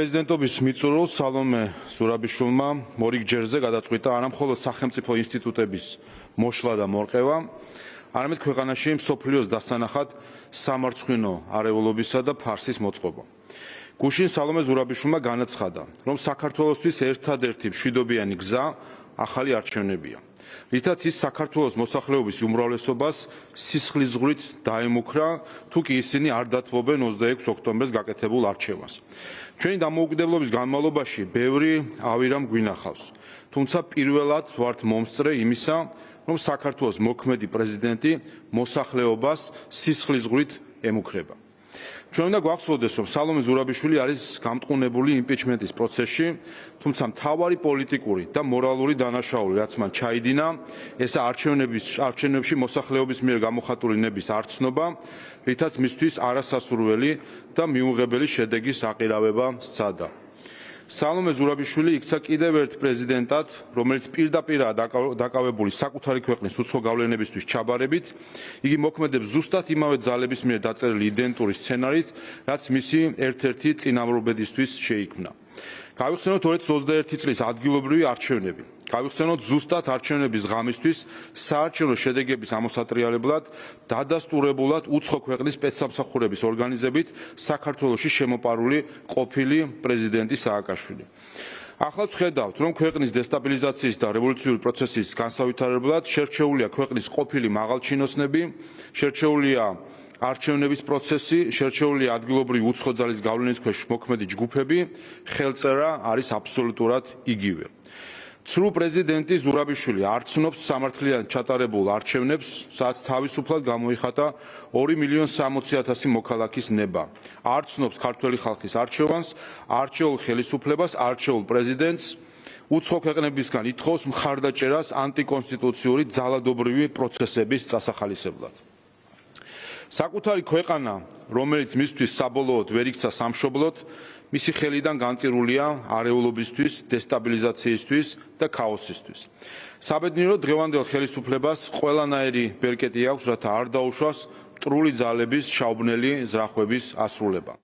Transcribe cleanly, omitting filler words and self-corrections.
პრეზიდენტობის მიწურულს სალომე ზურაბიშვილმა მორიგჯერზე გადაწყვიტა არა მხოლოდ სახელმწიფო ინსტიტუტების მოშლა და მორყევა, არამედ ქვეყანაში მსოფლიოს დასანახად სამარცხვინო არეულობისა და ფარსის მოწყობა. გუშინ სალომე ზურაბიშვილმა განაცხადა, რომ საქართველოსთვის ერთადერთი მშვიდობიანი გზა ახალი არჩევნებია, რითაც ის საქართველოს მოსახლეობის უმრავლესობას სისხლისღვრით დაემუქრა, თუ კი ისინი არ დათმობენ 26 ოქტომბერს გაკეთებულ არჩევანს. ჩვენი დამოუკიდებლობის განმავლობაში ბევრი ავირამ გვინახავს, თუმცა პირველად ვართ მომსწრე იმისა, რომ საქართველოს მოქმედი პრეზიდენტი მოსახლეობას სისხლისღვრით ემუქრება. ჩვენ უნდა გვახსოვდეს, რომ სალომე ზურაბიშვილი არის გამტყუნებული იმპიჩმენტის პროცესში, თუმცა მთავარი პოლიტიკური და მორალური დანაშაული, რაც მან ჩაიდინა, ეს არჩევნებში მოსახლეობის მიერ გამოხატული ნების არცნობა, რითაც მისთვის არასასურველი და მიუღებელი შედეგის აყირავება სცადა. სალომე ზურაბიშვილი იქცა კიდევ ერთ პრეზიდენტად, რომელიც პირდაპირაა დაკავებული საკუთარი ქვეყნის უცხო გავლენებისთვის ჩაბარებით, იგი მოქმედებს ზუსტად იმავე ძალების მიერ დაწერილი იდენტური სცენარით, რაც მისი ერთ-ერთი წინამორბედისთვის შეიქმნა. გავიხსენოთ 2021 წლის ადგილობრივი არჩევნები. გავიხსენოთ ზუსტად არჩევნების ღამისთვის საარჩევნო შედეგების ამოსატრიალებლად დადასტურებულად უცხო ქვეყნის სპეცსამსახურების ორგანიზებით საქართველოში შემოპარული ყოფილი პრეზიდენტი სააკაშვილი. ახლაც ხედავთ, რომ ქვეყნის დესტაბილიზაციის და რევოლუციური პროცესის განსავითარებლად შერჩეულია ქვეყნის ყოფილი მაღალჩინოსნები, შერჩეულია არჩევნების პროცესი, შერჩეულია ადგილობრივი უცხო ძალის გავლენის ქვეშ მოქმედი ჯგუფები, ხელწერა არის აბსოლუტურად იგივე. ცრუ პრეზიდენტი ზურაბიშვილი არ ცნობს სამართლიან ჩატარებულ არჩევნებს, სადაც თავისუფლად გამოიხატა 2,060,000 მოქალაქის ნება. არ ცნობს ქართველი ხალხის არჩევანს, არჩეულ ხელისუფლებას, არჩეულ პრეზიდენტს, უცხო ქვეყნებისგან ითხოვს მხარდაჭერას ანტიკონსტიტუციური ძალადობრივი პროცესების წასახალისებლად. საკუთარი ქვეყანა, რომელიც მისთვის საბოლოოდ ვერ იქცა სამშობლოდ, მისი ხელიდან განწირულია არეულობისთვის, დესტაბილიზაციისთვის და ქაოსისთვის. საბედნიეროდ დღევანდელ ხელისუფლებას ყველანაირი ბერკეტი აქვს, რათა არ დაუშვას მტრული ძალების შაუბნელი ზრახვების ასრულება.